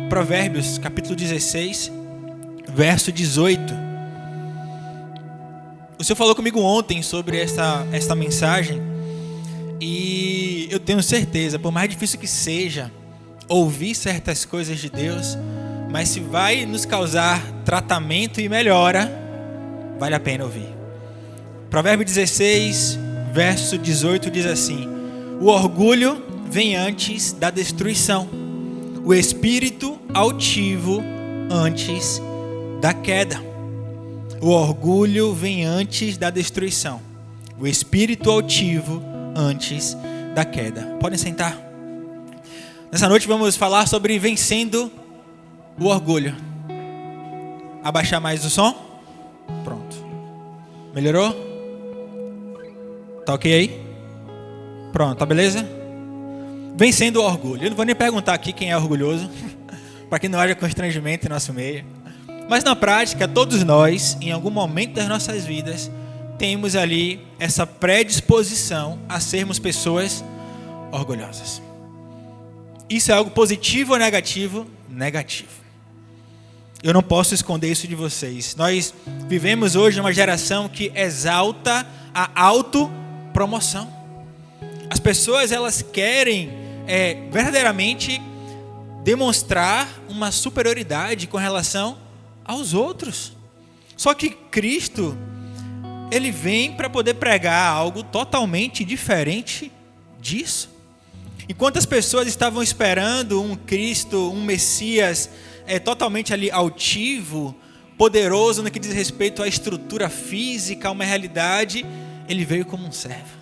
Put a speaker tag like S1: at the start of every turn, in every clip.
S1: Provérbios, capítulo 16, verso 18. O Senhor falou comigo ontem sobre esta mensagem, e eu tenho certeza, por mais difícil que seja ouvir certas coisas de Deus, mas se vai nos causar tratamento e melhora, vale a pena ouvir. Provérbio 16, verso 18 diz assim: o orgulho vem antes da destruição, o espírito altivo antes da queda. O orgulho vem antes da destruição, o espírito altivo antes da queda. Podem sentar. Nessa noite vamos falar sobre vencendo o orgulho. Abaixar mais o som. Pronto. Melhorou? Tá ok aí? Pronto, tá beleza? Vencendo o orgulho. Eu não vou nem perguntar aqui quem é orgulhoso, para que não haja constrangimento em nosso meio. Mas na prática, todos nós, em algum momento das nossas vidas, temos ali essa predisposição a sermos pessoas orgulhosas. Isso é algo positivo ou negativo? Negativo. Eu não posso esconder isso de vocês. Nós vivemos hoje uma geração que exalta a autopromoção. As pessoas, elas querem verdadeiramente demonstrar uma superioridade com relação aos outros. Só que Cristo, ele vem para poder pregar algo totalmente diferente disso. Enquanto as pessoas estavam esperando um Cristo, um Messias totalmente ali altivo, poderoso no que diz respeito à estrutura física, a uma realidade, ele veio como um servo.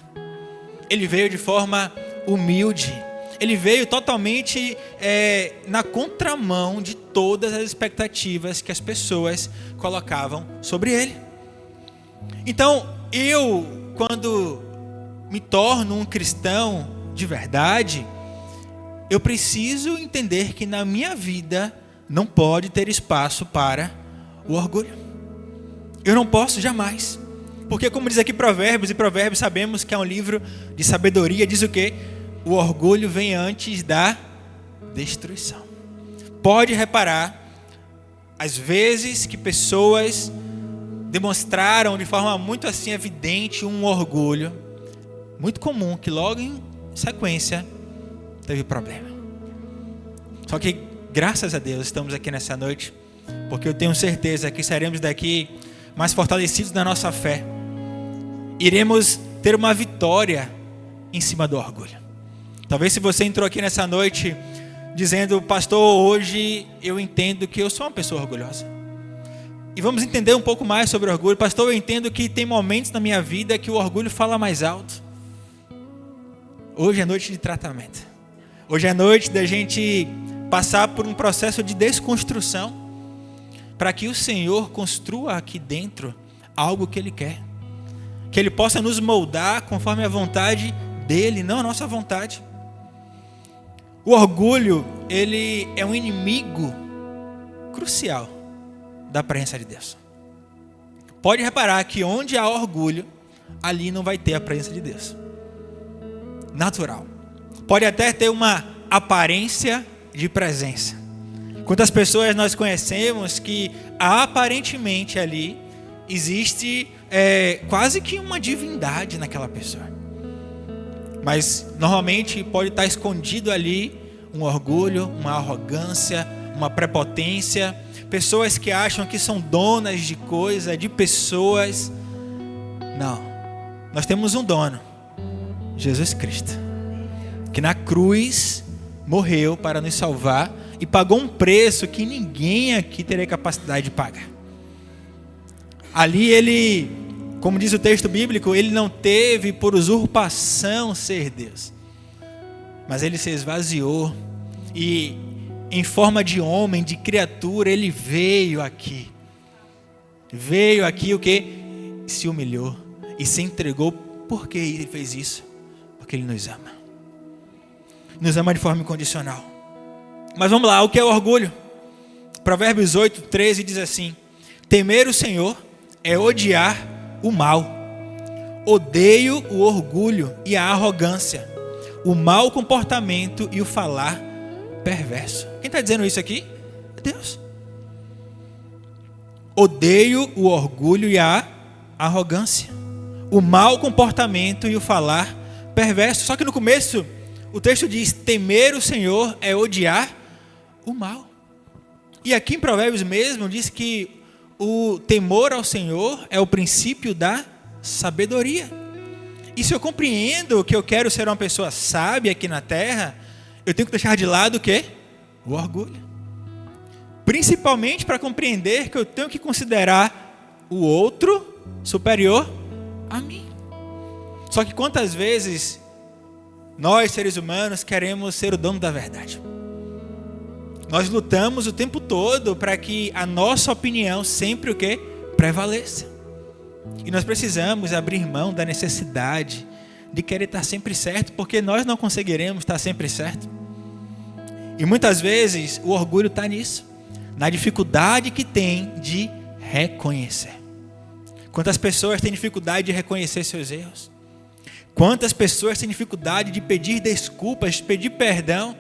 S1: Ele veio de forma humilde. Ele veio totalmente na contramão de todas as expectativas que as pessoas colocavam sobre ele. Então, quando me torno um cristão de verdade, eu preciso entender que na minha vida não pode ter espaço para o orgulho. Eu não posso jamais. Porque como diz aqui Provérbios, e Provérbios sabemos que é um livro de sabedoria, diz o quê? O orgulho vem antes da destruição. Pode reparar as vezes que pessoas demonstraram de forma muito assim evidente um orgulho muito comum, que logo em sequência teve problema. Só que graças a Deus estamos aqui nessa noite, porque eu tenho certeza que seremos daqui mais fortalecidos na nossa fé. Iremos ter uma vitória em cima do orgulho. Talvez se você entrou aqui nessa noite dizendo: pastor, hoje eu entendo que eu sou uma pessoa orgulhosa. E vamos entender um pouco mais sobre o orgulho. Pastor, eu entendo que tem momentos na minha vida que o orgulho fala mais alto. Hoje é noite de tratamento. Hoje é noite da gente passar por um processo de desconstrução, para que o Senhor construa aqui dentro algo que Ele quer. Que Ele possa nos moldar conforme a vontade dEle, não a nossa vontade. O orgulho, ele é um inimigo crucial da presença de Deus. Pode reparar que onde há orgulho, ali não vai ter a presença de Deus. Natural. Pode até ter uma aparência de presença. Quantas pessoas nós conhecemos que aparentemente ali existe quase que uma divindade naquela pessoa. Mas normalmente pode estar escondido ali um orgulho, uma arrogância, uma prepotência. Pessoas que acham que são donas de coisa, de pessoas. Não. Nós temos um dono, Jesus Cristo, que na cruz morreu para nos salvar e pagou um preço que ninguém aqui teria capacidade de pagar. Ali ele, como diz o texto bíblico, ele não teve por usurpação ser Deus, mas ele se esvaziou e em forma de homem, de criatura, ele veio aqui o que? Se humilhou e se entregou. Por que ele fez isso? Porque ele nos ama de forma incondicional. Mas vamos lá, o que é o orgulho? Provérbios 8, 13 diz assim: temer o Senhor é odiar o mal. Odeio o orgulho e a arrogância, o mau comportamento e o falar perverso. Quem está dizendo isso aqui? É Deus. Odeio o orgulho e a arrogância, o mau comportamento e o falar perverso. Só que no começo o texto diz: temer o Senhor é odiar o mal. E aqui em Provérbios mesmo diz que o temor ao Senhor é o princípio da sabedoria. E se eu compreendo que eu quero ser uma pessoa sábia aqui na terra, eu tenho que deixar de lado o quê? O orgulho. Principalmente para compreender que eu tenho que considerar o outro superior a mim. Só que quantas vezes nós, seres humanos, queremos ser o dono da verdade? Nós lutamos o tempo todo para que a nossa opinião sempre o quê? Prevaleça. E nós precisamos abrir mão da necessidade de querer estar sempre certo, porque nós não conseguiremos estar sempre certo. E muitas vezes o orgulho está nisso, na dificuldade que tem de reconhecer. Quantas pessoas têm dificuldade de reconhecer seus erros? Quantas pessoas têm dificuldade de pedir desculpas, de pedir perdão?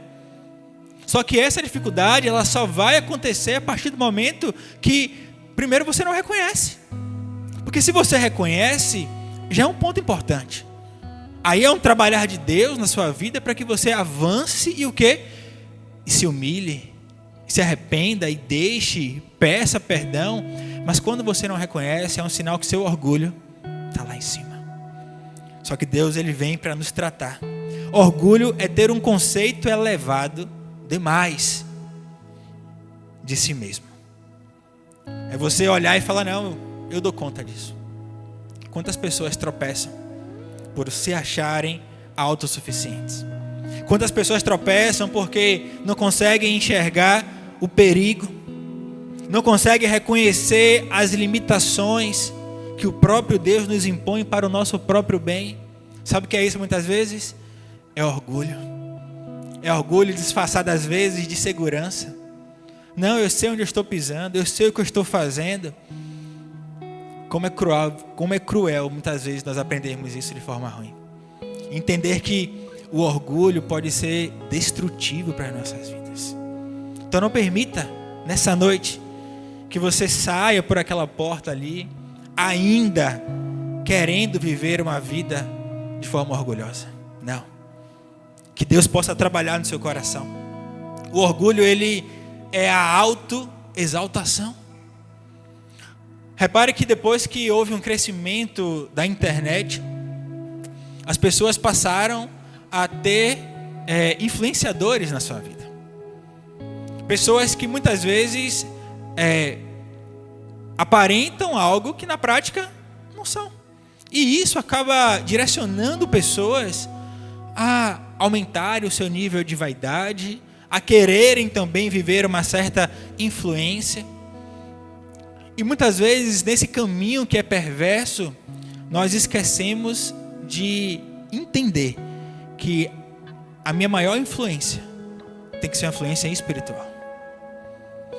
S1: Só que essa dificuldade ela só vai acontecer a partir do momento que primeiro você não reconhece. Porque se você reconhece, já é um ponto importante. Aí é um trabalhar de Deus na sua vida para que você avance e o quê? E se humilhe, se arrependa e deixe, peça perdão. Mas quando você não reconhece, é um sinal que seu orgulho está lá em cima. Só que Deus ele vem para nos tratar. Orgulho é ter um conceito elevado demais de si mesmo. É você olhar e falar: não, eu dou conta disso. Quantas pessoas tropeçam por se acharem autossuficientes? Quantas pessoas tropeçam porque não conseguem enxergar o perigo, não conseguem reconhecer as limitações que o próprio Deus nos impõe para o nosso próprio bem? Sabe o que é isso muitas vezes? É orgulho. É orgulho disfarçado às vezes de segurança. Não, eu sei onde eu estou pisando, eu sei o que eu estou fazendo. Como é cruel muitas vezes nós aprendermos isso de forma ruim. Entender que o orgulho pode ser destrutivo para as nossas vidas. Então não permita nessa noite que você saia por aquela porta ali ainda querendo viver uma vida de forma orgulhosa. Não. Que Deus possa trabalhar no seu coração. O orgulho ele é a autoexaltação. Repare que depois que houve um crescimento da internet, as pessoas passaram a ter influenciadores na sua vida. Pessoas que muitas vezes aparentam algo que na prática não são. E isso acaba direcionando pessoas a aumentarem o seu nível de vaidade, a quererem também viver uma certa influência. E muitas vezes, nesse caminho que é perverso, nós esquecemos de entender que a minha maior influência tem que ser uma influência espiritual.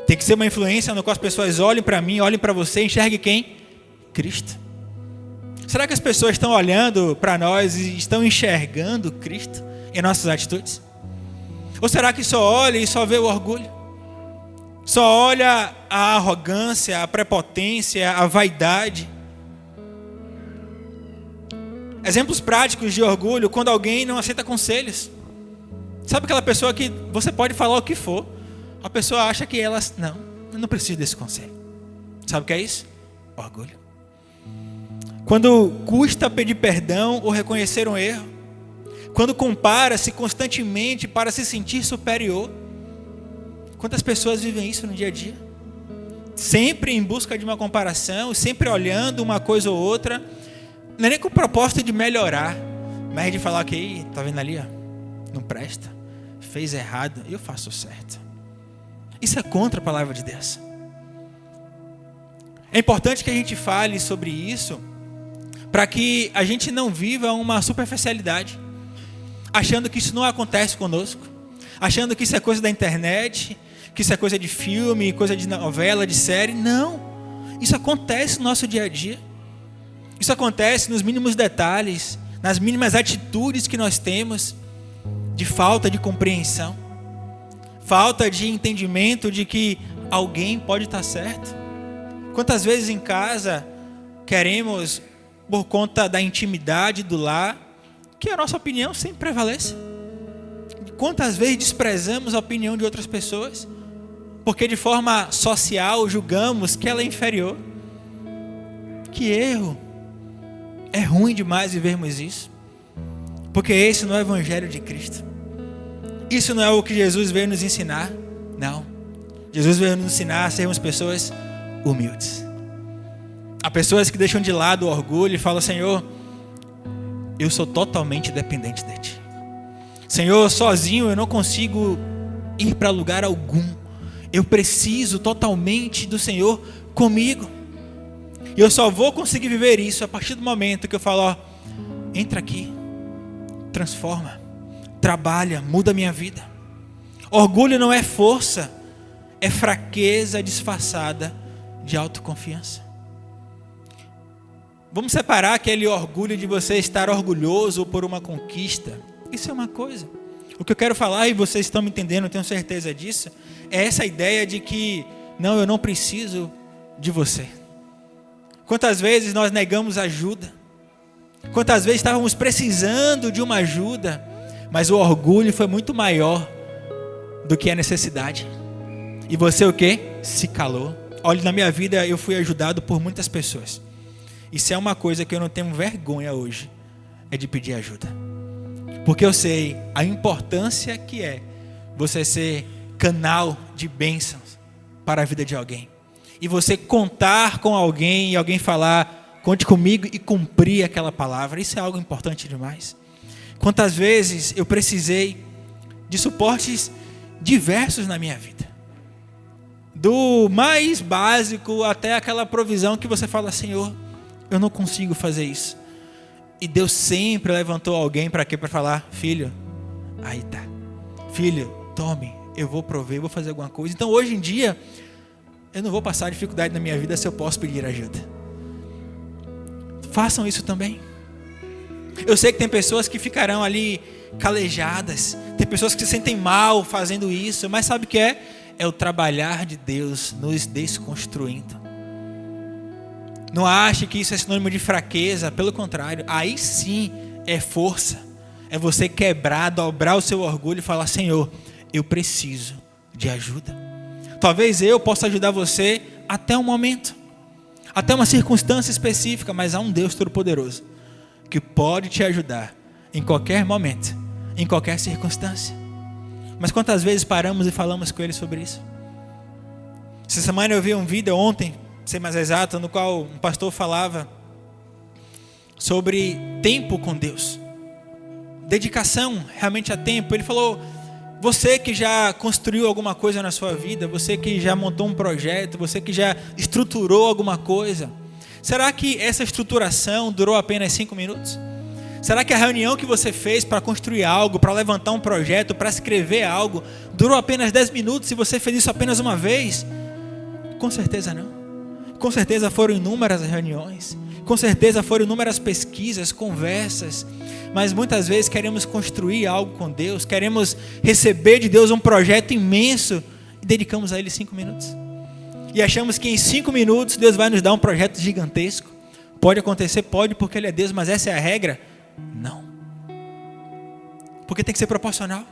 S1: Tem que ser uma influência no qual as pessoas olhem para mim, olhem para você e enxerguem quem? Cristo. Será que as pessoas estão olhando para nós e estão enxergando Cristo em nossas atitudes? Ou será que só olha e só vê o orgulho? Só olha a arrogância, a prepotência, a vaidade? Exemplos práticos de orgulho: quando alguém não aceita conselhos. Sabe aquela pessoa que você pode falar o que for, a pessoa acha que ela... Não, eu não preciso desse conselho. Sabe o que é isso? Orgulho. Quando custa pedir perdão ou reconhecer um erro. Quando compara-se constantemente para se sentir superior. Quantas pessoas vivem isso no dia a dia? Sempre em busca de uma comparação, sempre olhando uma coisa ou outra, não é nem com o propósito de melhorar, mas de falar que, tá vendo ali, ó, não presta, fez errado, eu faço certo. Isso é contra a palavra de Deus. É importante que a gente fale sobre isso, para que a gente não viva uma superficialidade, achando que isso não acontece conosco, achando que isso é coisa da internet, que isso é coisa de filme, coisa de novela, de série. Não, isso acontece no nosso dia a dia. Isso acontece nos mínimos detalhes, nas mínimas atitudes que nós temos de falta de compreensão. falta de entendimento de que alguém pode estar certo. Quantas vezes em casa queremos, por conta da intimidade do lar, que a nossa opinião sempre prevaleça? Quantas vezes desprezamos a opinião de outras pessoas, porque de forma social julgamos que ela é inferior? Que erro! É ruim demais vivermos isso, porque esse não é o Evangelho de Cristo. Isso não é o que Jesus veio nos ensinar. Não. Jesus veio nos ensinar a sermos pessoas humildes. Há pessoas que deixam de lado o orgulho e falam: Senhor, eu sou totalmente dependente de Ti. Senhor, sozinho eu não consigo ir para lugar algum. Eu preciso totalmente do Senhor comigo. E eu só vou conseguir viver isso a partir do momento que eu falo: ó, entra aqui, transforma, trabalha, muda a minha vida. Orgulho não é força, é fraqueza disfarçada de autoconfiança. Vamos separar aquele orgulho de você estar orgulhoso por uma conquista. Isso é uma coisa. O que eu quero falar, e vocês estão me entendendo, eu tenho certeza disso, é essa ideia de que, não, eu não preciso de você. Quantas vezes nós negamos ajuda? Quantas vezes estávamos precisando de uma ajuda, mas o orgulho foi muito maior do que a necessidade. E você o quê? Se calou. Olha, na minha vida eu fui ajudado por muitas pessoas. Isso é uma coisa que eu não tenho vergonha hoje, é de pedir ajuda. Porque eu sei a importância que é você ser canal de bênçãos para a vida de alguém. E você contar com alguém e alguém falar: conte comigo, e cumprir aquela palavra. Isso é algo importante demais. Quantas vezes eu precisei de suportes diversos na minha vida. Do mais básico até aquela provisão que você fala: Senhor, eu não consigo fazer isso. E Deus sempre levantou alguém para quê? Para falar: filho, aí tá. Filho, tome, eu vou prover, eu vou fazer alguma coisa. Então hoje em dia, eu não vou passar dificuldade na minha vida se eu posso pedir ajuda. Façam isso também. Eu sei que tem pessoas que ficarão ali calejadas, tem pessoas que se sentem mal fazendo isso, mas sabe o que é? É o trabalhar de Deus nos desconstruindo. Não ache que isso é sinônimo de fraqueza, pelo contrário, aí sim é força. É você quebrar, dobrar o seu orgulho e falar: Senhor, eu preciso de ajuda. Talvez eu possa ajudar você até um momento, até uma circunstância específica, mas há um Deus Todo-Poderoso que pode te ajudar em qualquer momento, em qualquer circunstância. Mas quantas vezes paramos e falamos com Ele sobre isso? Essa semana eu vi um vídeo, ontem, ser mais exato, no qual um pastor falava sobre tempo com Deus, dedicação realmente a tempo. Ele falou: você que já construiu alguma coisa na sua vida, você que já montou um projeto, você que já estruturou alguma coisa, será que essa estruturação durou apenas 5 minutos? Será que a reunião que você fez para construir algo, para levantar um projeto, para escrever algo, durou apenas 10 minutos e você fez isso apenas uma vez? Com certeza não. Com certeza foram inúmeras reuniões, com certeza foram inúmeras pesquisas, conversas, mas muitas vezes queremos construir algo com Deus, queremos receber de Deus um projeto imenso e dedicamos a Ele 5 minutos. E achamos que em 5 minutos Deus vai nos dar um projeto gigantesco. Pode acontecer? Pode, porque Ele é Deus, mas essa é a regra? Não. Porque tem que ser proporcional.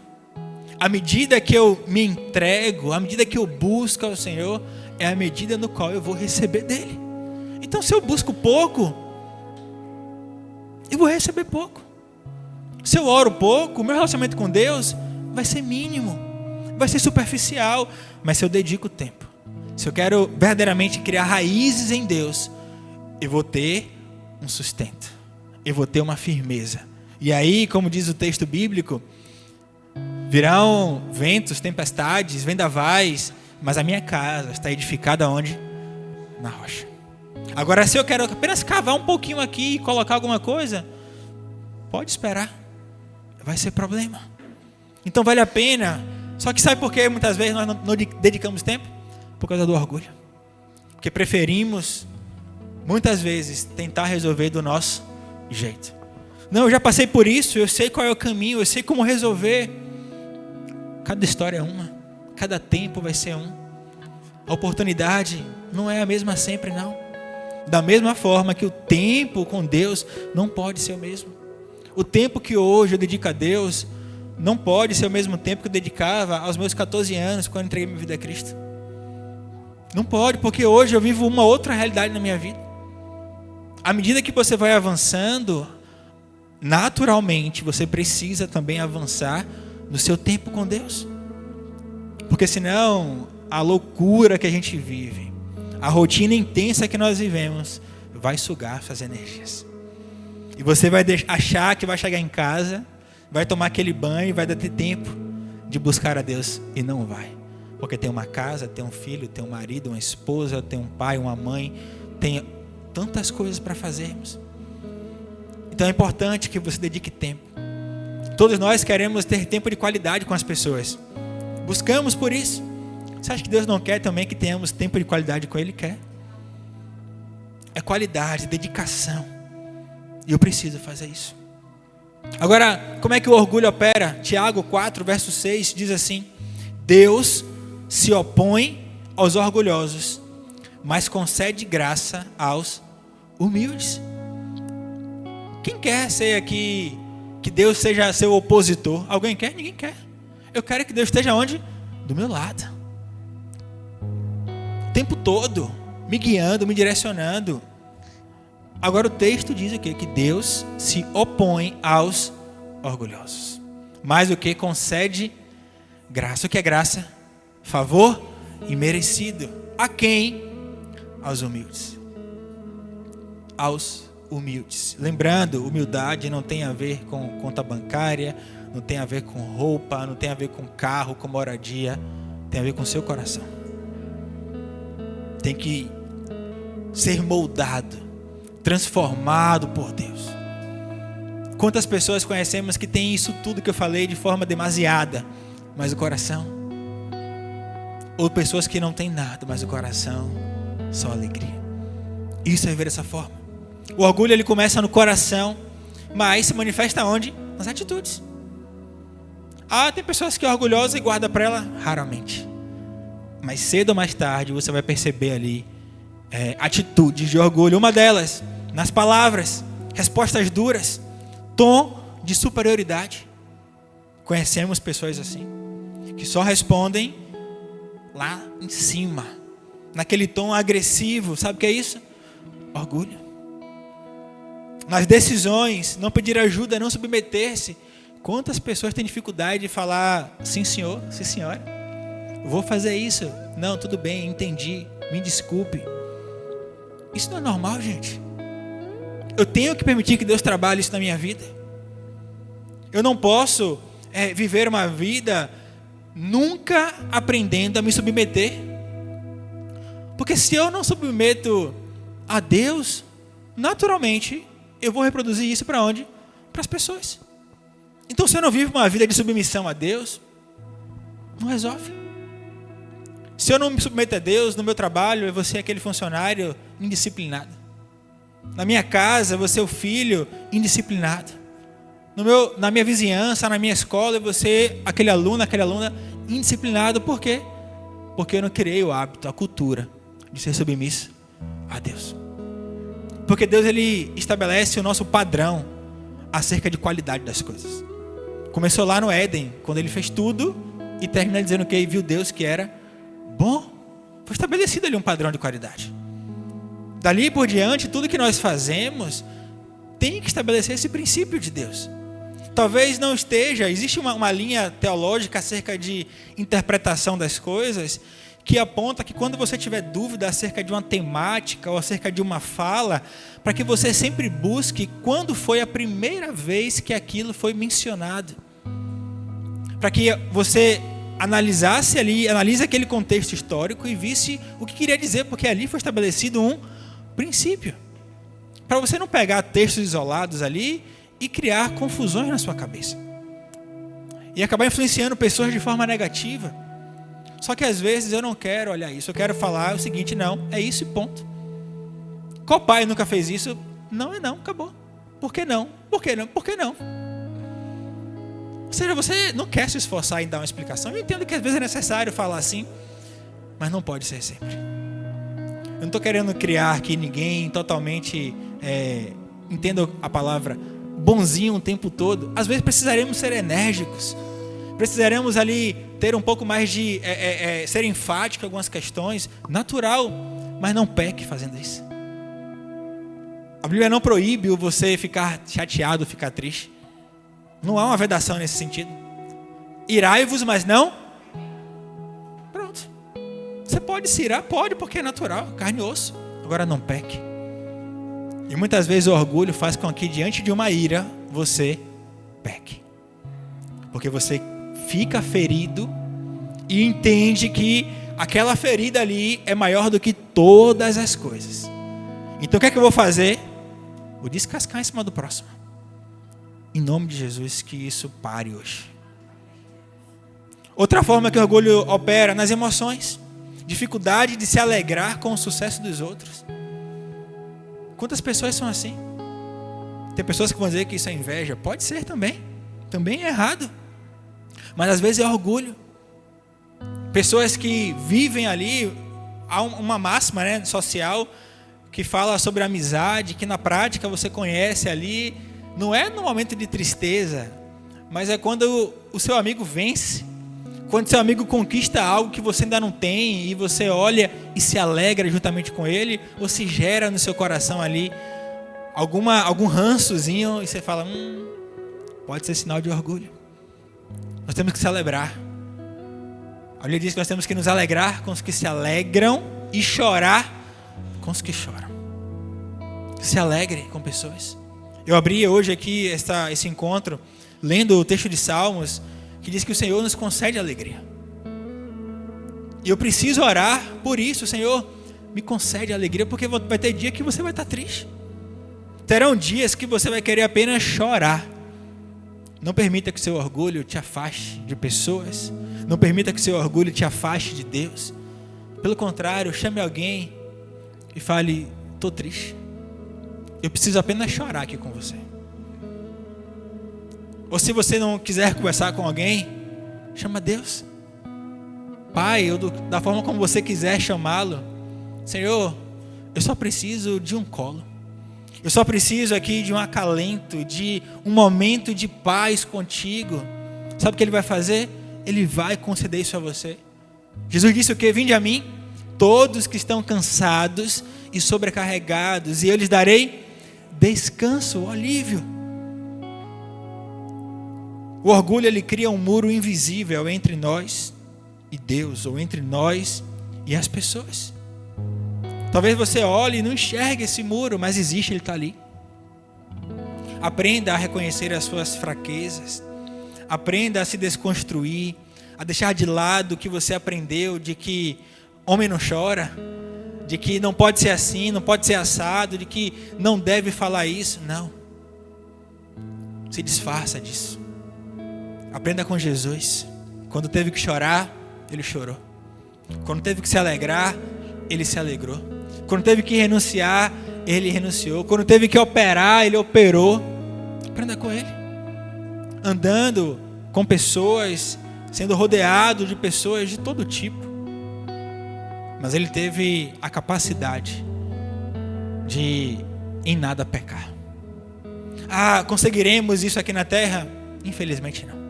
S1: À medida que eu me entrego, à medida que eu busco ao Senhor, é a medida no qual eu vou receber dele. Então, se eu busco pouco, eu vou receber pouco. Se eu oro pouco, o meu relacionamento com Deus vai ser mínimo, vai ser superficial. Mas se eu dedico tempo, se eu quero verdadeiramente criar raízes em Deus, eu vou ter um sustento, eu vou ter uma firmeza. E aí, como diz o texto bíblico, virão ventos, tempestades, vendavais, mas a minha casa está edificada onde? Na rocha. Agora, se eu quero apenas cavar um pouquinho aqui e colocar alguma coisa, pode esperar, vai ser problema. Então vale a pena. Só que sabe por que muitas vezes nós não dedicamos tempo? Por causa do orgulho. Porque preferimos, muitas vezes, tentar resolver do nosso jeito. Não, eu já passei por isso, eu sei qual é o caminho, eu sei como resolver. Cada história é uma, Cada tempo vai ser um. A oportunidade não é a mesma sempre, não. Da mesma forma que o tempo com Deus não pode ser o mesmo. O tempo que hoje eu dedico a Deus não pode ser o mesmo tempo que eu dedicava aos meus 14 anos, quando entreguei minha vida a Cristo. Não pode, porque hoje eu vivo uma outra realidade na minha vida. À medida que você vai avançando, naturalmente você precisa também avançar no seu tempo com Deus. Porque senão a loucura que a gente vive, a rotina intensa que nós vivemos, vai sugar suas energias. E você vai achar que vai chegar em casa, vai tomar aquele banho e vai ter tempo de buscar a Deus. E não vai. Porque tem uma casa, tem um filho, tem um marido, uma esposa, tem um pai, uma mãe, tem tantas coisas para fazermos. Então é importante que você dedique tempo. Todos nós queremos ter tempo de qualidade com as pessoas. Buscamos por isso. Você acha que Deus não quer também que tenhamos tempo de qualidade com Ele? Quer. É qualidade, dedicação. E eu preciso fazer isso. Agora, como é que o orgulho opera? Tiago 4, verso 6 diz assim: Deus se opõe aos orgulhosos, mas concede graça aos humildes. Quem quer ser aqui, que Deus seja seu opositor? Alguém quer? Ninguém quer. Eu quero que Deus esteja onde? Do meu lado. O tempo todo, me guiando, me direcionando. Agora o texto diz o quê? Que Deus se opõe aos orgulhosos. Mas o que? Concede graça. O que é graça? Favor imerecido. A quem? Aos humildes. Aos humildes. Lembrando, humildade não tem a ver com conta bancária, não tem a ver com roupa, não tem a ver com carro, com moradia. Tem a ver com o seu coração. Tem que ser moldado, transformado por Deus. Quantas pessoas conhecemos que tem isso tudo que eu falei de forma demasiada, mas o coração? Ou pessoas que não têm nada, mas o coração só alegria. Isso é viver dessa forma. O orgulho ele começa no coração, mas se manifesta onde? Nas atitudes. Tem pessoas que é orgulhosa e guarda para ela raramente. Mas cedo ou mais tarde você vai perceber ali atitudes de orgulho. Uma delas, nas palavras, respostas duras, tom de superioridade. Conhecemos pessoas assim, que só respondem lá em cima, naquele tom agressivo. Sabe o que é isso? Orgulho. Nas decisões, não pedir ajuda, não submeter-se. Quantas pessoas têm dificuldade de falar sim senhor, sim senhora, vou fazer isso, não, tudo bem, entendi, me desculpe. Isso não é normal, gente. Eu tenho que permitir que Deus trabalhe isso na minha vida. Eu não posso viver uma vida nunca aprendendo a me submeter. Porque se eu não submeto a Deus, naturalmente eu vou reproduzir isso para onde? Para as pessoas. Então se eu não vivo uma vida de submissão a Deus, não resolve. Se eu não me submeto a Deus, no meu trabalho eu vou ser aquele funcionário indisciplinado. Na minha casa eu vou ser o filho indisciplinado. Na minha vizinhança, na minha escola eu vou ser aquele aluno, aquela aluna indisciplinado. Por quê? Porque eu não criei o hábito, a cultura de ser submisso a Deus. Porque Deus ele estabelece o nosso padrão acerca de qualidade das coisas. Começou lá no Éden, quando ele fez tudo e termina dizendo que viu Deus que era bom. Foi estabelecido ali um padrão de qualidade. Dali por diante, tudo que nós fazemos tem que estabelecer esse princípio de Deus. Talvez não esteja, existe uma linha teológica acerca de interpretação das coisas que aponta que quando você tiver dúvida acerca de uma temática ou acerca de uma fala, para que você sempre busque quando foi a primeira vez que aquilo foi mencionado. Para que você analise aquele contexto histórico e visse o que queria dizer, porque ali foi estabelecido um princípio. Para você não pegar textos isolados ali e criar confusões na sua cabeça. E acabar influenciando pessoas de forma negativa. Só que às vezes eu não quero olhar isso. Eu quero falar o seguinte, não, é isso e ponto. Qual pai nunca fez isso? Não é não, acabou. Por que não? Por que não? Por que não? Ou seja, você não quer se esforçar em dar uma explicação. Eu entendo que às vezes é necessário falar assim, mas não pode ser sempre. Eu não estou querendo criar aqui ninguém totalmente, entenda a palavra, bonzinho o tempo todo. Às vezes precisaremos ser enérgicos. Precisaremos ali ter um pouco mais de ser enfático em algumas questões. Natural, mas não peque fazendo isso. A Bíblia não proíbe você ficar chateado, ficar triste. Não há uma vedação nesse sentido. Irai-vos, mas não. Pronto. Você pode se irar? Pode, porque é natural, carne e osso. Agora não peque. E muitas vezes o orgulho faz com que diante de uma ira, você peque. Porque você fica ferido e entende que aquela ferida ali é maior do que todas as coisas. Então o que é que eu vou fazer? Vou descascar em cima do próximo. Em nome de Jesus, que isso pare hoje. Outra forma que o orgulho opera nas emoções. Dificuldade de se alegrar com o sucesso dos outros. Quantas pessoas são assim? Tem pessoas que vão dizer que isso é inveja. Pode ser também. Também é errado. Mas às vezes é orgulho. Pessoas que vivem ali, há uma máxima, social que fala sobre amizade, que na prática você conhece ali, não é no momento de tristeza, mas é quando o seu amigo vence, quando seu amigo conquista algo que você ainda não tem, e você olha e se alegra juntamente com ele, ou se gera no seu coração ali algum rançozinho, e você fala, pode ser sinal de orgulho. Nós temos que celebrar. A Bíblia diz que nós temos que nos alegrar com os que se alegram e chorar com os que choram. Se alegre com pessoas. Eu abri hoje aqui esse encontro lendo o texto de Salmos que diz que o Senhor nos concede alegria. E eu preciso orar por isso. Senhor, me concede alegria, porque vai ter dia que você vai estar triste. Terão dias que você vai querer apenas chorar. Não permita que seu orgulho te afaste de pessoas. Não permita que seu orgulho te afaste de Deus. Pelo contrário, chame alguém e fale, estou triste. Eu preciso apenas chorar aqui com você. Ou se você não quiser conversar com alguém, chama Deus. Pai, da forma como você quiser chamá-lo. Senhor, eu só preciso de um colo. Eu só preciso aqui de um acalento, de um momento de paz contigo. Sabe o que Ele vai fazer? Ele vai conceder isso a você. Jesus disse o quê? Vinde a mim, todos que estão cansados e sobrecarregados, e eu lhes darei descanso, alívio. O orgulho, ele cria um muro invisível entre nós e Deus, ou entre nós e as pessoas. Talvez você olhe e não enxergue esse muro, mas existe, ele está ali. Aprenda a reconhecer as suas fraquezas. Aprenda a se desconstruir, a deixar de lado o que você aprendeu, de que homem não chora, de que não pode ser assim, não pode ser assado, de que não deve falar isso. Não. Se desfaça disso. Aprenda com Jesus. Quando teve que chorar, ele chorou. Quando teve que se alegrar, ele se alegrou. Quando teve que renunciar, ele renunciou. Quando teve que operar, ele operou. Aprenda com ele. Andando com pessoas, sendo rodeado de pessoas de todo tipo. Mas ele teve a capacidade de em nada pecar. Conseguiremos isso aqui na terra? Infelizmente não.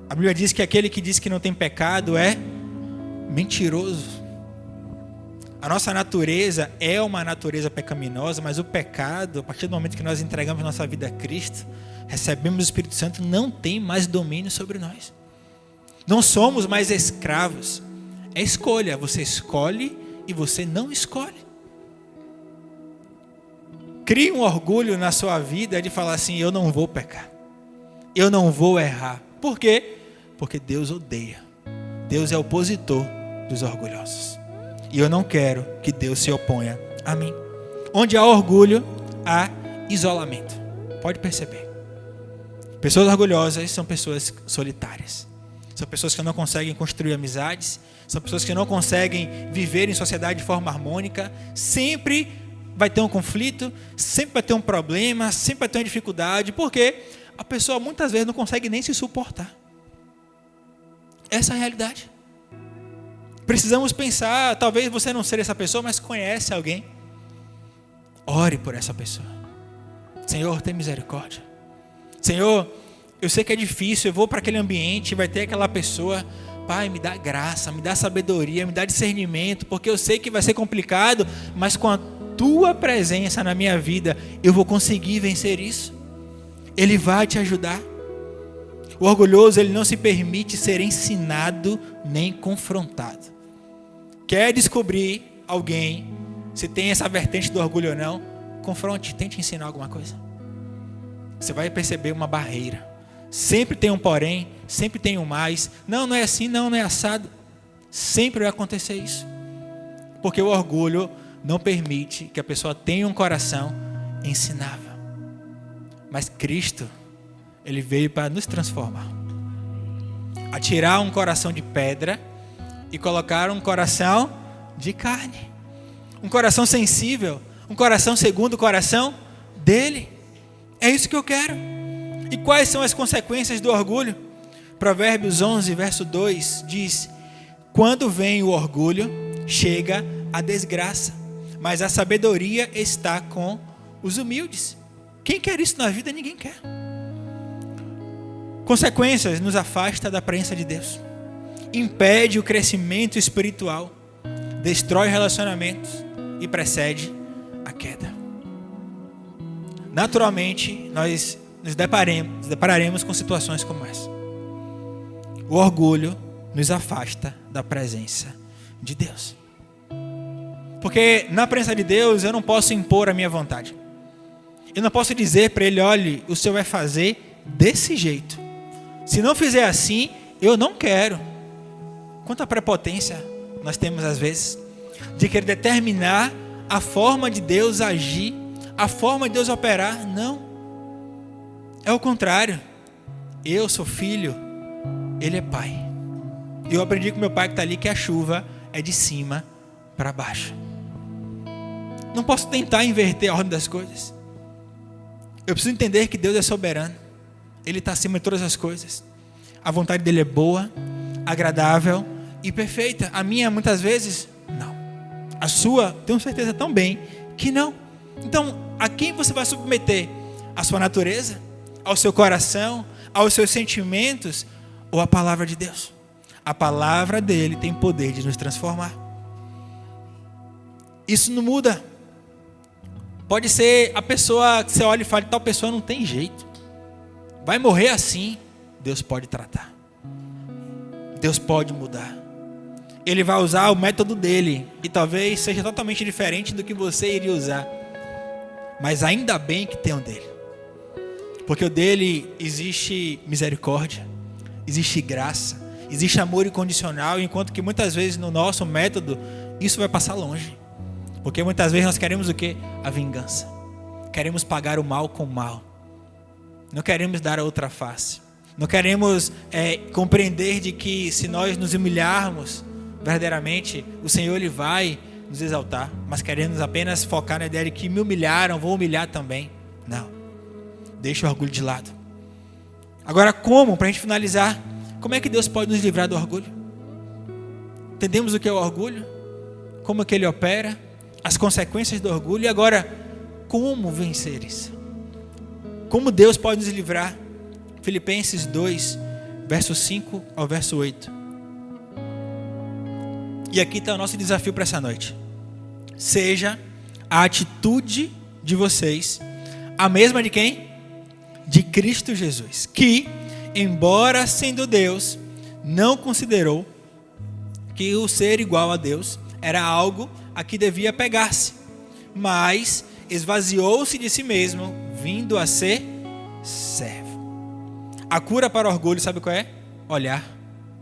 S1: A Bíblia diz que aquele que diz que não tem pecado é mentiroso. A nossa natureza é uma natureza pecaminosa, mas o pecado, a partir do momento que nós entregamos nossa vida a Cristo, recebemos o Espírito Santo, não tem mais domínio sobre nós. Não somos mais escravos. É escolha. Você escolhe e você não escolhe. Crie um orgulho na sua vida de falar assim, eu não vou pecar. Eu não vou errar. Por quê? Porque Deus odeia. Deus é opositor dos orgulhosos. E eu não quero que Deus se oponha a mim. Onde há orgulho, há isolamento. Pode perceber. Pessoas orgulhosas são pessoas solitárias. São pessoas que não conseguem construir amizades. São pessoas que não conseguem viver em sociedade de forma harmônica. Sempre vai ter um conflito. Sempre vai ter um problema. Sempre vai ter uma dificuldade. Por quê? a pessoa muitas vezes não consegue nem se suportar. Essa é a realidade. Precisamos pensar, talvez você não seja essa pessoa, mas conhece alguém. Ore por essa pessoa. Senhor, tem misericórdia. Senhor, eu sei que é difícil, eu vou para aquele ambiente, vai ter aquela pessoa. Pai, me dá graça, me dá sabedoria, me dá discernimento, porque eu sei que vai ser complicado, mas com a tua presença na minha vida, eu vou conseguir vencer isso. Ele vai te ajudar. O orgulhoso, ele não se permite ser ensinado nem confrontado. Quer descobrir alguém, se tem essa vertente do orgulho ou não, confronte, tente ensinar alguma coisa. Você vai perceber uma barreira. Sempre tem um porém, sempre tem um mais. Não, não é assim, não é assado. Sempre vai acontecer isso. Porque o orgulho não permite que a pessoa tenha um coração ensinável. Mas Cristo, Ele veio para nos transformar. A tirar um coração de pedra e colocar um coração de carne. Um coração sensível, um coração segundo o coração dele. É isso que eu quero. E quais são as consequências do orgulho? Provérbios 11, verso 2 diz: quando vem o orgulho, chega a desgraça, mas a sabedoria está com os humildes. Quem quer isso na vida? Ninguém quer. Consequências: nos afasta da presença de Deus, impede o crescimento espiritual, destrói relacionamentos e precede a queda. Naturalmente, nós nos depararemos com situações como essa. O orgulho nos afasta da presença de Deus. Porque na presença de Deus eu não posso impor a minha vontade. Eu não posso dizer para Ele: olhe, o Senhor vai fazer desse jeito. Se não fizer assim, eu não quero. Quanta prepotência nós temos às vezes de querer determinar a forma de Deus agir, a forma de Deus operar. Não. É o contrário. Eu sou filho, Ele é pai. Eu aprendi com meu pai que está ali que a chuva é de cima para baixo. Não posso tentar inverter a ordem das coisas. Eu preciso entender que Deus é soberano. Ele está acima de todas as coisas. A vontade dele é boa, agradável e perfeita. A minha, muitas vezes, não. A sua, tenho certeza também que não. Então, a quem você vai submeter? A sua natureza? Ao seu coração? Aos seus sentimentos? Ou a palavra de Deus? A palavra dele tem poder de nos transformar. Isso não muda. Pode ser a pessoa que você olha e fala: tal pessoa não tem jeito, vai morrer assim. Deus pode tratar. Deus pode mudar. Ele vai usar o método dele, e talvez seja totalmente diferente do que você iria usar. Mas ainda bem que tem o dele. Porque o dele existe misericórdia, existe graça, existe amor incondicional, enquanto que muitas vezes no nosso método isso vai passar longe. Porque muitas vezes nós queremos o quê? A vingança. Queremos pagar o mal com o mal. Não queremos dar a outra face. Não queremos compreender de que se nós nos humilharmos verdadeiramente, o Senhor Ele vai nos exaltar. Mas queremos apenas focar na ideia de que me humilharam, vou humilhar também. Não. Deixa o orgulho de lado. Agora, como? Para a gente finalizar, como é que Deus pode nos livrar do orgulho? Entendemos o que é o orgulho? Como é que ele opera? As consequências do orgulho. E agora, como vencer isso? Como Deus pode nos livrar? Filipenses 2, verso 5 ao verso 8. E aqui está o nosso desafio para essa noite. Seja a atitude de vocês a mesma de quem? De Cristo Jesus, que, embora sendo Deus, não considerou que o ser igual a Deus era algo a que devia pegar-se, mas esvaziou-se de si mesmo, vindo a ser servo. A cura para o orgulho, sabe qual é? Olhar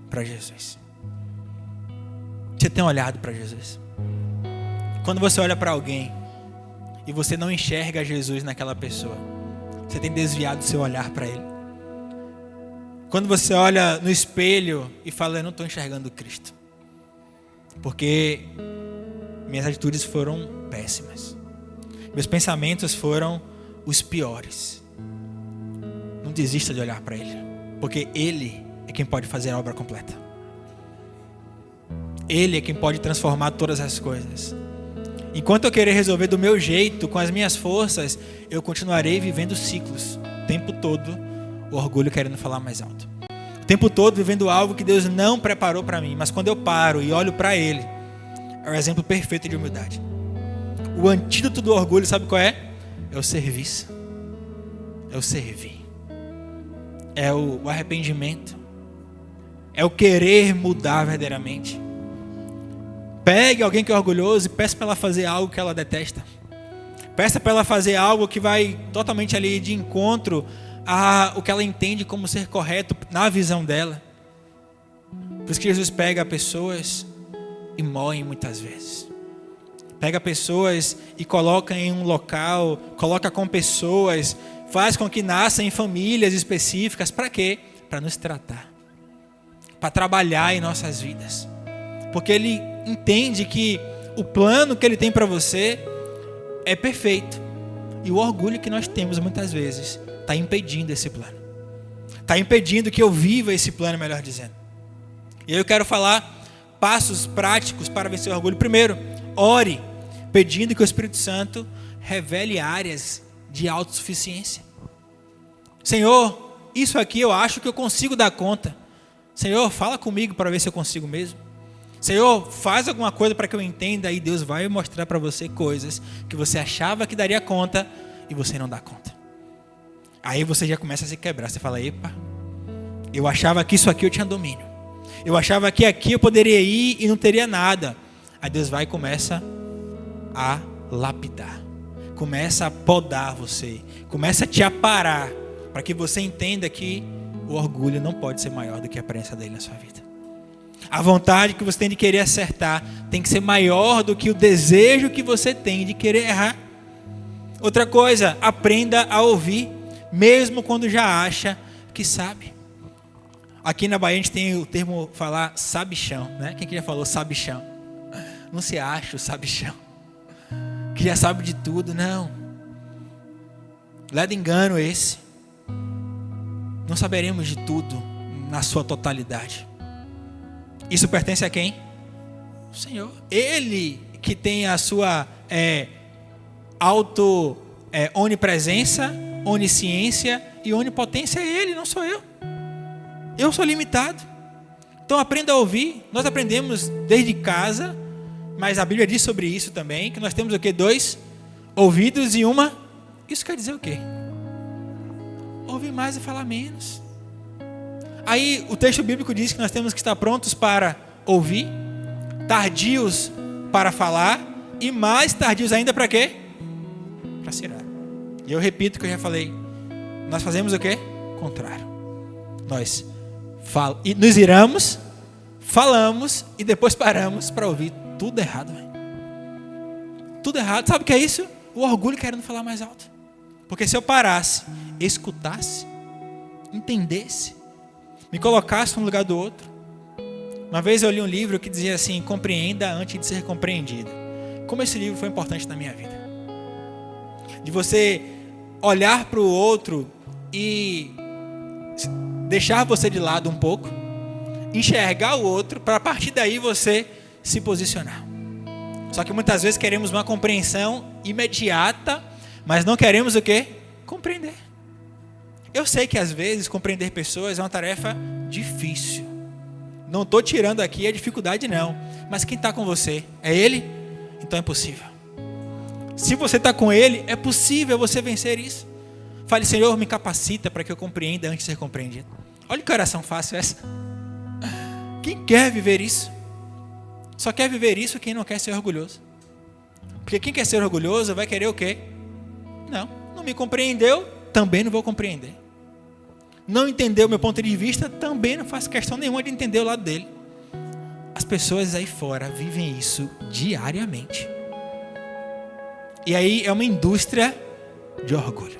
S1: para Jesus. Você tem olhado para Jesus? Quando você olha para alguém e você não enxerga Jesus naquela pessoa, você tem desviado o seu olhar para Ele. Quando você olha no espelho e fala: eu não estou enxergando Cristo, porque minhas atitudes foram péssimas, meus pensamentos foram os piores. não desista de olhar para Ele, porque Ele é quem pode fazer a obra completa. Ele é quem pode transformar todas as coisas. Enquanto eu querer resolver do meu jeito, com as minhas forças, eu continuarei vivendo ciclos. O tempo todo, o orgulho querendo falar mais alto. O tempo todo vivendo algo que Deus não preparou para mim. Mas quando eu paro e olho para Ele, é o exemplo perfeito de humildade. O antídoto do orgulho, sabe qual é? É o serviço. É o servir. É o arrependimento. É o querer mudar verdadeiramente. Pegue alguém que é orgulhoso e peça para ela fazer algo que ela detesta. Peça para ela fazer algo que vai totalmente ali de encontro a o que ela entende como ser correto na visão dela. Por isso que Jesus pega pessoas e moe muitas vezes. Pega pessoas e coloca em um local, coloca com pessoas, faz com que nasçam em famílias específicas. Para quê? Para nos tratar. Para trabalhar em nossas vidas. Porque Ele entende que o plano que Ele tem para você é perfeito. E o orgulho que nós temos muitas vezes está impedindo esse plano. Está impedindo que eu viva esse plano, melhor dizendo. E eu quero falar passos práticos para vencer o orgulho. Primeiro, ore, pedindo que o Espírito Santo revele áreas de autossuficiência. Senhor, isso aqui eu acho que eu consigo dar conta. Senhor, fala comigo para ver se eu consigo mesmo. Senhor, faz alguma coisa para que eu entenda, e Deus vai mostrar para você coisas que você achava que daria conta e você não dá conta. Aí você já começa a se quebrar. Você fala, epa, eu achava que isso aqui eu tinha domínio. Eu achava que aqui eu poderia ir e não teria nada. Aí Deus vai e começa a lapidar. Começa a podar você. Começa a te aparar. Para que você entenda que o orgulho não pode ser maior do que a presença dele na sua vida. A vontade que você tem de querer acertar tem que ser maior do que o desejo que você tem de querer errar. Outra coisa, aprenda a ouvir, mesmo quando já acha que sabe. Aqui na Bahia a gente tem o termo falar sabichão, né? Quem que já falou sabichão? Não se acha o sabichão, que já sabe de tudo, não. Leva engano esse. Não saberemos de tudo na sua totalidade. Isso pertence a quem? O Senhor. Ele que tem a sua onipresença, onisciência e onipotência. É Ele, não sou eu. Eu sou limitado. Então aprenda a ouvir. Nós aprendemos desde casa, mas a Bíblia diz sobre isso também, que nós temos o quê? 2 ouvidos e uma. Isso quer dizer o quê? Ouvir mais e falar menos. Aí o texto bíblico diz que nós temos que estar prontos para ouvir, tardios para falar e mais tardios ainda para quê? Para se irar. E eu repito o que eu já falei. Nós fazemos o quê? O contrário. Nós nos iramos, falamos e depois paramos para ouvir tudo errado. Véio. Tudo errado. Sabe o que é isso? O orgulho querendo falar mais alto. Porque se eu parasse, escutasse, entendesse, me colocasse no lugar do outro. Uma vez eu li um livro que dizia assim: compreenda antes de ser compreendido. Como esse livro foi importante na minha vida. De você olhar para o outro e deixar você de lado um pouco, enxergar o outro, para a partir daí você se posicionar. Só que muitas vezes queremos uma compreensão imediata, mas não queremos o quê? Compreender. Eu sei que às vezes compreender pessoas é uma tarefa difícil. Não estou tirando aqui a dificuldade não. Mas quem está com você? É Ele? Então é possível. Se você está com Ele, é possível você vencer isso. Fale, Senhor, me capacita para que eu compreenda antes de ser compreendido. Olha que oração fácil essa. Quem quer viver isso? Só quer viver isso quem não quer ser orgulhoso. Porque quem quer ser orgulhoso vai querer o quê? Não me compreendeu, também não vou compreender. Não entendeu o meu ponto de vista, também não faço questão nenhuma de entender o lado dele. As pessoas aí fora vivem isso diariamente. E aí é uma indústria de orgulho,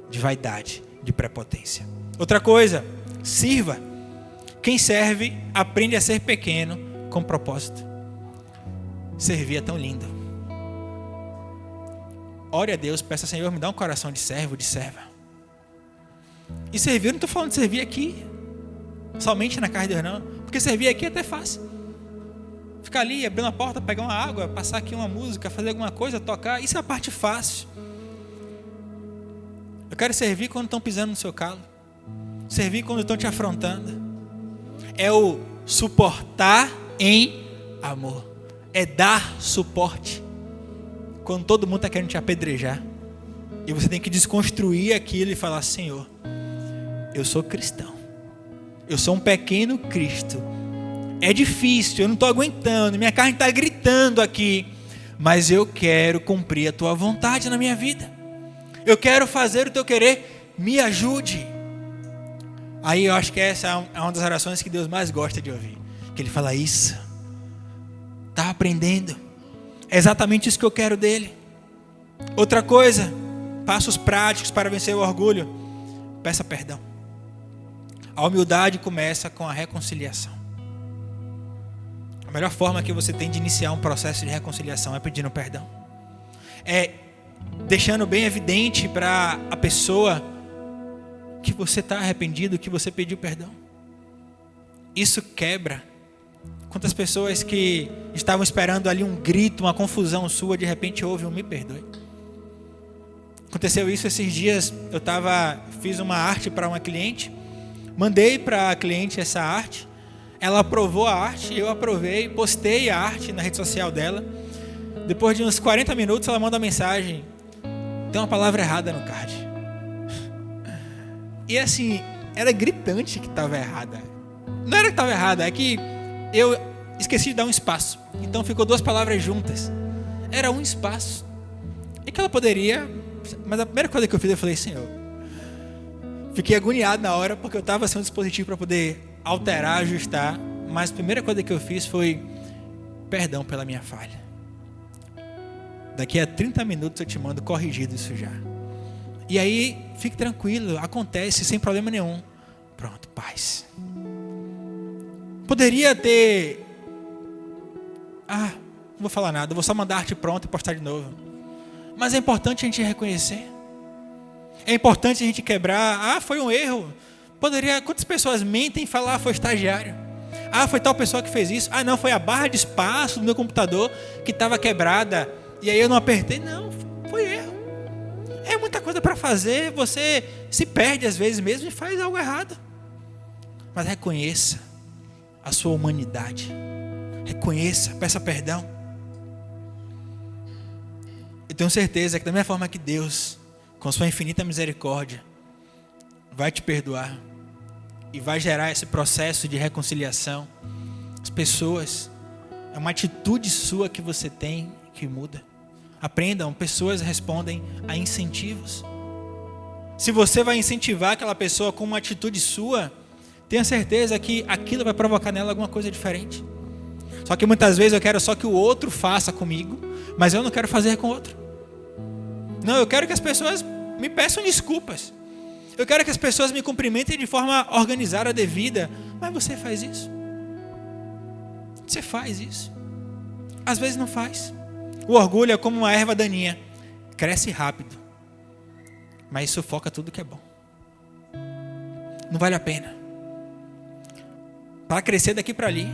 S1: de vaidade, de prepotência. Outra coisa, sirva. Quem serve aprende a ser pequeno com propósito. Servir é tão lindo. Ore a Deus, peça, Senhor, me dá um coração de servo, de serva. E servir, eu não estou falando de servir aqui, somente na casa de Deus, não. Porque servir aqui é até fácil. Ficar ali, abrindo a porta, pegar uma água, passar aqui uma música, fazer alguma coisa, tocar, isso é a parte fácil. Eu quero servir quando estão pisando no seu calo. Servir quando estão te afrontando. É o suportar em amor. É dar suporte quando todo mundo está querendo te apedrejar. E você tem que desconstruir aquilo e falar: Senhor, eu sou cristão. Eu sou um pequeno Cristo. É difícil, eu não estou aguentando, minha carne está gritando aqui, mas eu quero cumprir a tua vontade na minha vida. Eu quero fazer o teu querer, me ajude. Aí eu acho que essa é uma das orações que Deus mais gosta de ouvir. Que Ele fala: isso, está aprendendo. É exatamente isso que eu quero dele. Outra coisa, passos práticos para vencer o orgulho: peça perdão. A humildade começa com a reconciliação. A melhor forma que você tem de iniciar um processo de reconciliação é pedindo perdão. É deixando bem evidente para a pessoa que você está arrependido, que você pediu perdão. Isso quebra. Quantas pessoas que estavam esperando ali um grito, uma confusão sua, de repente houve um me perdoe. Aconteceu isso esses dias. Fiz uma arte para uma cliente, mandei para a cliente essa arte. Ela aprovou a arte, eu aprovei, postei a arte na rede social dela. Depois de uns 40 minutos ela manda uma mensagem: tem uma palavra errada no card. E assim, era gritante que estava errada. Não era que estava errada, é que eu esqueci de dar um espaço. Então ficou duas palavras juntas. Era um espaço. E que ela poderia... Mas a primeira coisa que eu fiz, eu falei: Senhor, fiquei agoniado na hora, porque eu estava sem um dispositivo para poder alterar, ajustar. Mas a primeira coisa que eu fiz foi: perdão pela minha falha. Daqui a 30 minutos eu te mando corrigido isso já. E aí, fique tranquilo, acontece sem problema nenhum. Pronto, paz. Poderia ter... não vou falar nada, vou só mandar a arte pronta e postar de novo. Mas é importante a gente reconhecer. É importante a gente quebrar. Foi um erro. Quantas pessoas mentem e falam: foi estagiário. Foi tal pessoa que fez isso. Não, foi a barra de espaço do meu computador que estava quebrada. E aí eu não apertei. Não, foi erro. É muita coisa para fazer. Você se perde às vezes mesmo e faz algo errado. Mas reconheça a sua humanidade. Reconheça, peça perdão. Eu tenho certeza que da mesma forma que Deus, com sua infinita misericórdia, vai te perdoar e vai gerar esse processo de reconciliação. As pessoas, é uma atitude sua que você tem que muda. Aprendam, pessoas respondem a incentivos. Se você vai incentivar aquela pessoa com uma atitude sua, tenha certeza que aquilo vai provocar nela alguma coisa diferente. Só que muitas vezes eu quero só que o outro faça comigo, mas eu não quero fazer com o outro. Não, eu quero que as pessoas me peçam desculpas. Eu quero que as pessoas me cumprimentem de forma organizada, devida. Mas você faz isso? Você faz isso? Às vezes não faz. O orgulho é como uma erva daninha. Cresce rápido, mas sufoca tudo que é bom. Não vale a pena. Para crescer daqui para ali.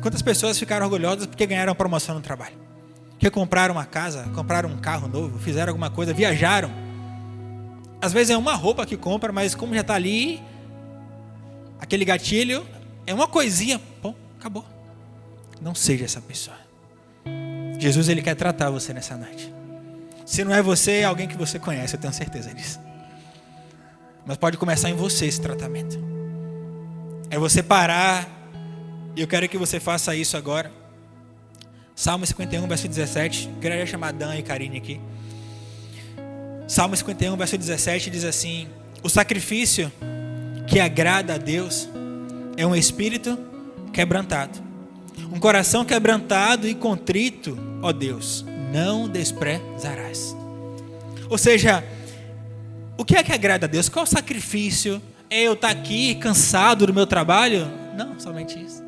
S1: Quantas pessoas ficaram orgulhosas porque ganharam uma promoção no trabalho? Que compraram uma casa, compraram um carro novo, fizeram alguma coisa, viajaram. Às vezes é uma roupa que compra, mas como já está ali, aquele gatilho, é uma coisinha, acabou. Não seja essa pessoa. Jesus, Ele quer tratar você nessa noite. Se não é você, é alguém que você conhece, eu tenho certeza disso. Mas pode começar em você esse tratamento. É você parar, e eu quero que você faça isso agora. Salmo 51, verso 17. Queria chamar Dan e Karine aqui. Salmo 51, verso 17 diz assim: o sacrifício que agrada a Deus é um espírito quebrantado, um coração quebrantado e contrito, ó Deus, não desprezarás. Ou seja, o que é que agrada a Deus? Qual o sacrifício? É eu estar aqui cansado do meu trabalho? Não, somente isso.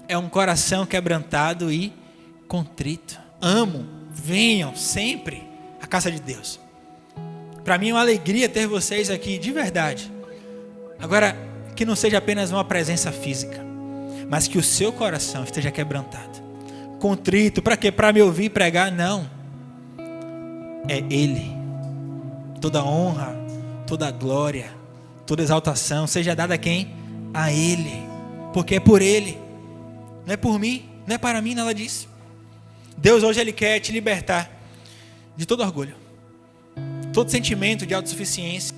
S1: É um coração quebrantado e contrito. Amo, venham sempre à casa de Deus. Para mim é uma alegria ter vocês aqui, de verdade. Agora, que não seja apenas uma presença física, mas que o seu coração esteja quebrantado, contrito. Para quê? Para me ouvir pregar? Não. É Ele. Toda honra, toda glória, toda exaltação seja dada a quem? A Ele. Porque é por Ele. Não é por mim, não é para mim, nada disso. Deus hoje Ele quer te libertar de todo orgulho, todo sentimento de autossuficiência,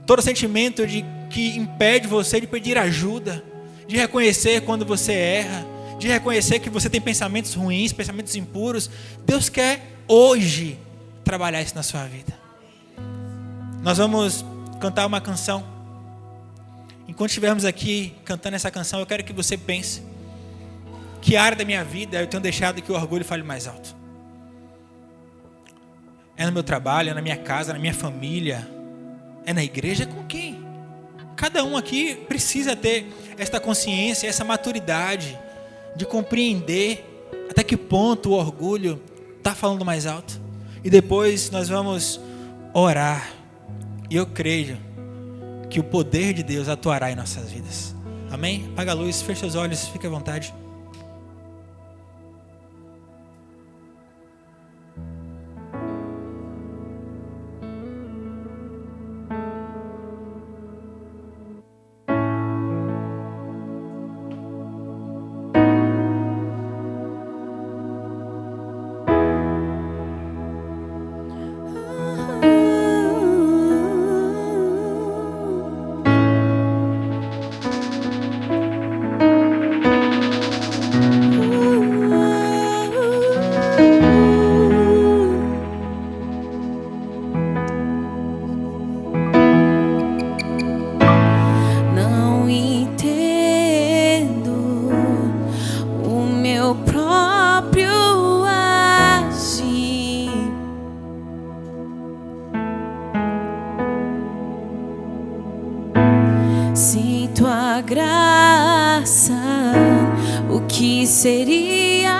S1: todo sentimento que impede você de pedir ajuda, de reconhecer quando você erra, de reconhecer que você tem pensamentos ruins, pensamentos impuros. Deus quer hoje trabalhar isso na sua vida. Nós vamos cantar uma canção. Enquanto estivermos aqui cantando essa canção, eu quero que você pense: que área da minha vida eu tenho deixado que o orgulho fale mais alto? É no meu trabalho, é na minha casa, na minha família, é na igreja? Com quem? Cada um aqui precisa ter esta consciência, essa maturidade de compreender até que ponto o orgulho está falando mais alto. E depois nós vamos orar. E eu creio que o poder de Deus atuará em nossas vidas. Amém? Apaga a luz, feche seus olhos, fique à vontade.
S2: Seria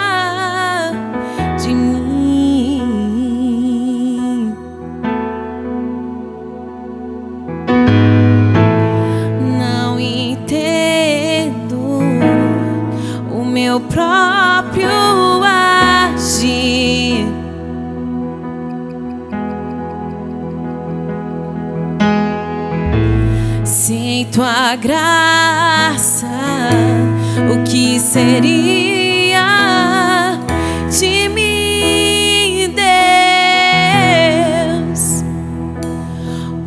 S2: de mim? Não entendo o meu próprio agir. Sem tua graça, o que seria de mim, Deus?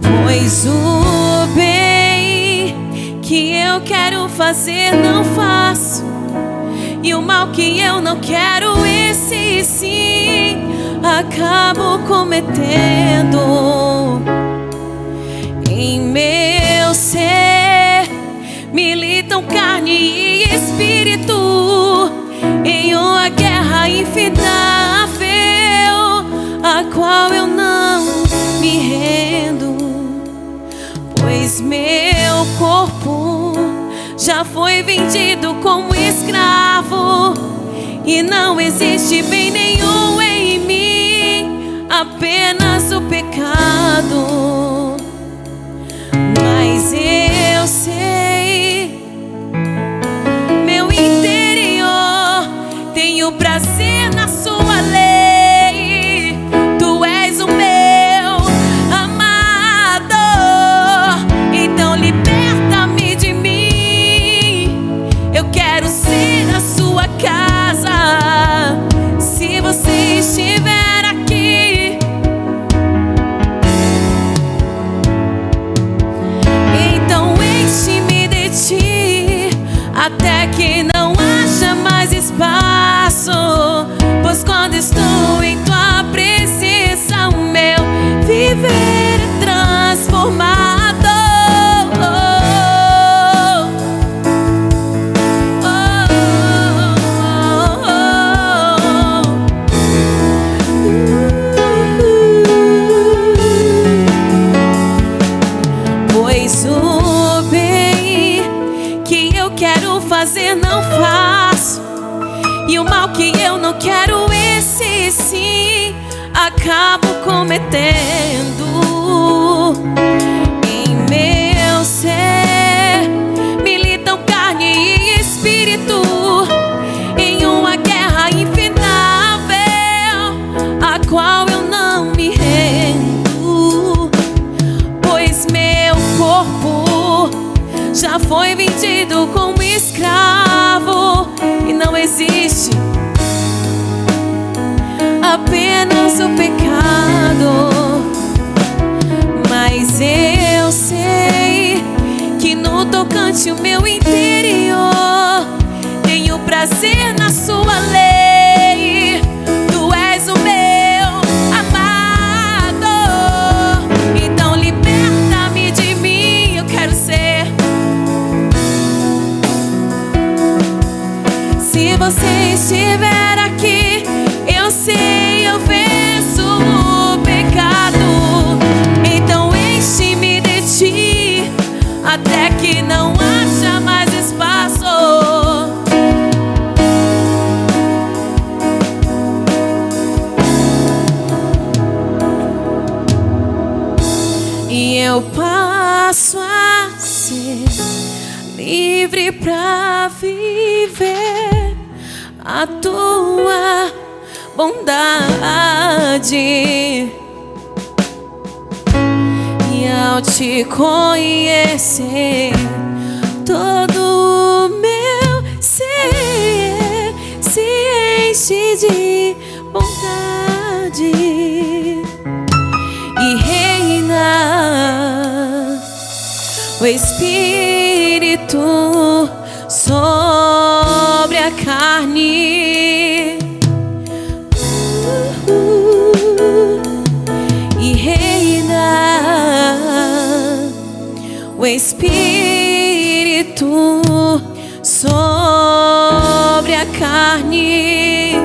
S2: Pois o bem que eu quero fazer não faço, e o mal que eu não quero, esse sim acabo cometendo. Em meu ser militam carne e espírito em uma guerra infindável, a qual eu não me rendo. Pois meu corpo já foi vendido como escravo, e não existe bem nenhum em mim, apenas o pecado. Mas eu sei, meu interior tem o prazer na sua lei. Tu és o meu amado, então liberta-me de mim. Eu quero ser a sua casa. Se você estiver aqui, então enche-me de ti, até que não haja mais espaço. Pois quando estou em tua presença, o meu viver é transformado. Pois o bem que eu quero fazer não faço, e o mal que eu não quero, esse sim acabo cometendo. Em meu ser foi vendido como escravo e não existe apenas o pecado. Mas eu sei que no tocante o meu interior tenho prazer na sua lei. Tu és o meu amado, então liberta-me de mim, eu quero ser. Se você estiver aqui, eu sei, eu venço o pecado. Então enche-me de ti, até que não haja mais espaço. E eu passo a ser livre pra viver a tua bondade. E ao te conhecer, todo o meu ser se enche de bondade e reina o Espírito sobre a carne. E reina o Espírito sobre a carne.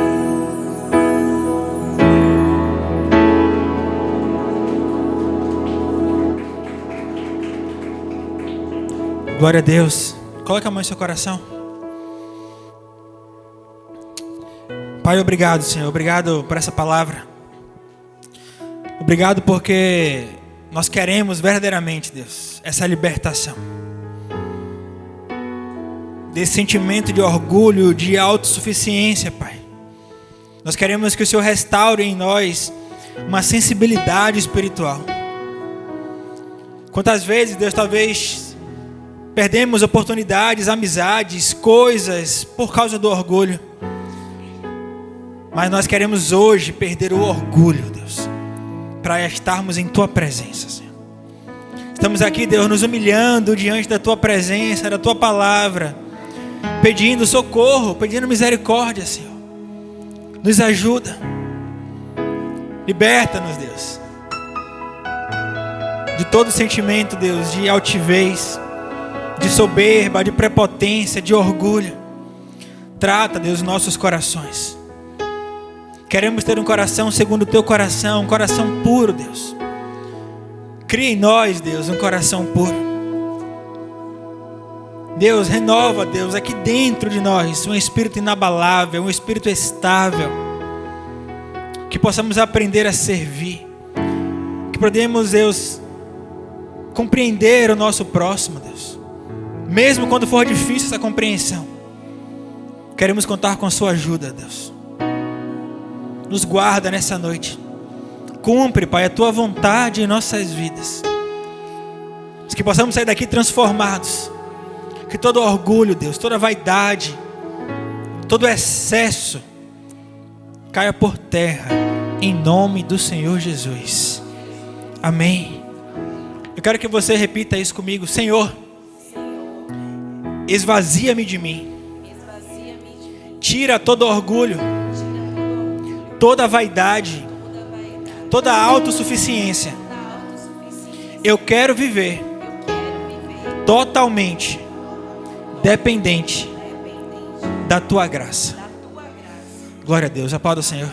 S1: Glória a Deus. Coloque a mão em seu coração. Pai, obrigado, Senhor. Obrigado por essa palavra. Obrigado porque nós queremos verdadeiramente, Deus, essa libertação desse sentimento de orgulho, de autossuficiência, Pai. Nós queremos que o Senhor restaure em nós uma sensibilidade espiritual. Quantas vezes, Deus, talvez perdemos oportunidades, amizades, coisas por causa do orgulho. Mas nós queremos hoje perder o orgulho, Deus, para estarmos em Tua presença, Senhor. Estamos aqui, Deus, nos humilhando diante da Tua presença, da Tua palavra, pedindo socorro, pedindo misericórdia, Senhor. Nos ajuda. Liberta-nos, Deus, de todo sentimento, Deus, de altivez, de soberba, de prepotência, de orgulho. Trata, Deus, nossos corações. Queremos ter um coração segundo o Teu coração, um coração puro, Deus. Cria em nós, Deus, um coração puro. Deus, renova, Deus, aqui dentro de nós, um espírito inabalável, um espírito estável. Que possamos aprender a servir. Que podemos, Deus, compreender o nosso próximo, Deus. Mesmo quando for difícil essa compreensão. Queremos contar com a Sua ajuda, Deus. Nos guarda nessa noite. Cumpre, Pai, a Tua vontade em nossas vidas. Que possamos sair daqui transformados. Que todo orgulho, Deus, toda vaidade, todo excesso caia por terra, em nome do Senhor Jesus. Amém. Eu quero que você repita isso comigo. Senhor, esvazia-me de mim. Tira todo orgulho, toda vaidade, toda autossuficiência. Eu quero viver totalmente dependente da Tua graça. Glória a Deus. Aplauda o Senhor.